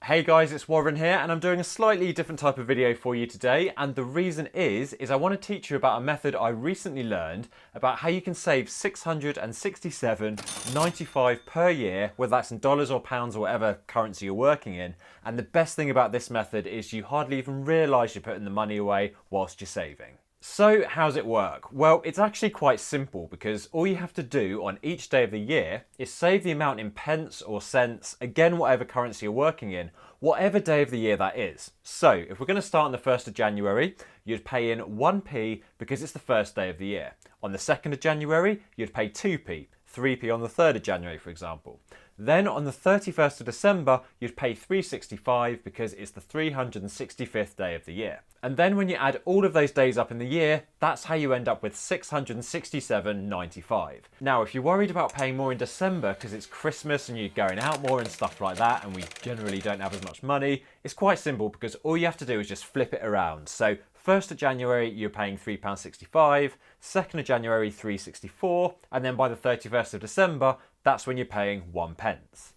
Hey guys, it's Warren here and I'm doing a slightly different type of video for you today, and the reason is I want to teach you about a method I recently learned about how you can save $667.95 per year, whether that's in dollars or pounds or whatever currency you're working in. And the best thing about this method is you hardly even realise you're putting the money away whilst you're saving. So how's it work? Well, it's actually quite simple because all you have to do on each day of the year is save the amount in pence or cents, again whatever currency you're working in, whatever day of the year that is. So if we're going to start on the 1st of January, you'd pay in 1p because it's the first day of the year. On the 2nd of January, you'd pay 2p, 3p on the 3rd of January for example. Then on the 31st of December, you'd pay 365 because it's the 365th day of the year. And then when you add all of those days up in the year, that's how you end up with 667.95. Now, if you're worried about paying more in December because it's Christmas and you're going out more and stuff like that, and we generally don't have as much money, it's quite simple because all you have to do is just flip it around. So 1st of January, you're paying £3.65, 2nd of January, £3.64, and then by the 31st of December, that's when you're paying 1p.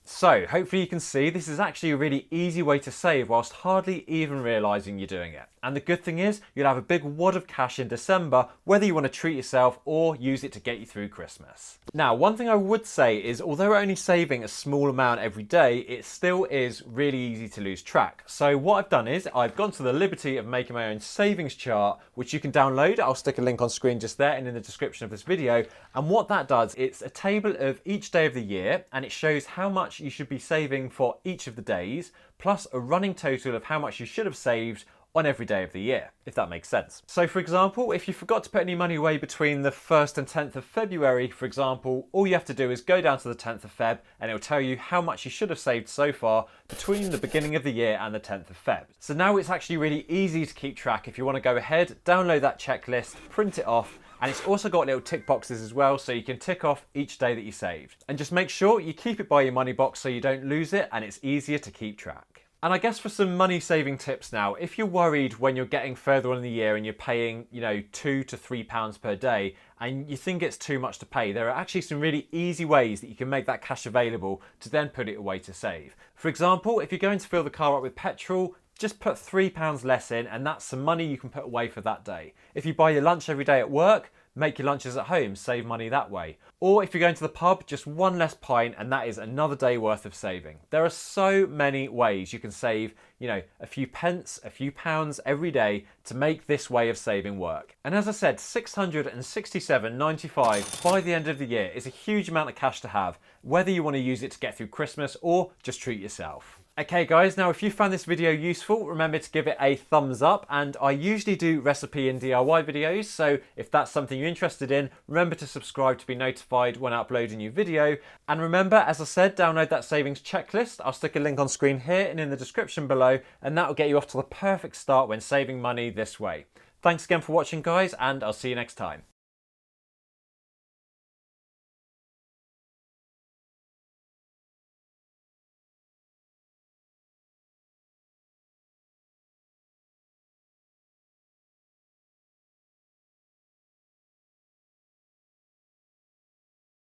So hopefully you can see this is actually a really easy way to save whilst hardly even realising you're doing it. And the good thing is you'll have a big wad of cash in December, whether you want to treat yourself or use it to get you through Christmas. Now, one thing I would say is although we're only saving a small amount every day, it still is really easy to lose track. So what I've done is I've gone to the liberty of making my own savings chart, which you can download. I'll stick a link on screen just there and in the description of this video. And what that does, it's a table of each day of the year, and it shows how much you should be saving for each of the days, plus a running total of how much you should have saved on every day of the year, if that makes sense. So for example, if you forgot to put any money away between the 1st and 10th of February, for example, all you have to do is go down to the 10th of Feb and it'll tell you how much you should have saved so far between the beginning of the year and the 10th of Feb. So now it's actually really easy to keep track. If you want to go ahead, download that checklist, print it off, and it's also got little tick boxes as well, so you can tick off each day that you saved. And just make sure you keep it by your money box so you don't lose it and it's easier to keep track. And I guess for some money saving tips now, if you're worried when you're getting further on in the year and you're paying, £2 to £3 per day and you think it's too much to pay, there are actually some really easy ways that you can make that cash available to then put it away to save. For example, if you're going to fill the car up with petrol, just put £3 less in and that's some money you can put away for that day. If you buy your lunch every day at work, make your lunches at home, save money that way. Or if you're going to the pub, just one less pint and that is another day worth of saving. There are so many ways you can save, a few pence, a few pounds every day to make this way of saving work. And as I said, $667.95 by the end of the year is a huge amount of cash to have, whether you want to use it to get through Christmas or just treat yourself. Okay guys, now if you found this video useful, remember to give it a thumbs up, and I usually do recipe and DIY videos, so if that's something you're interested in, remember to subscribe to be notified when I upload a new video. And remember, as I said, download that savings checklist. I'll stick a link on screen here and in the description below, and that will get you off to the perfect start when saving money this way. Thanks again for watching guys, and I'll see you next time.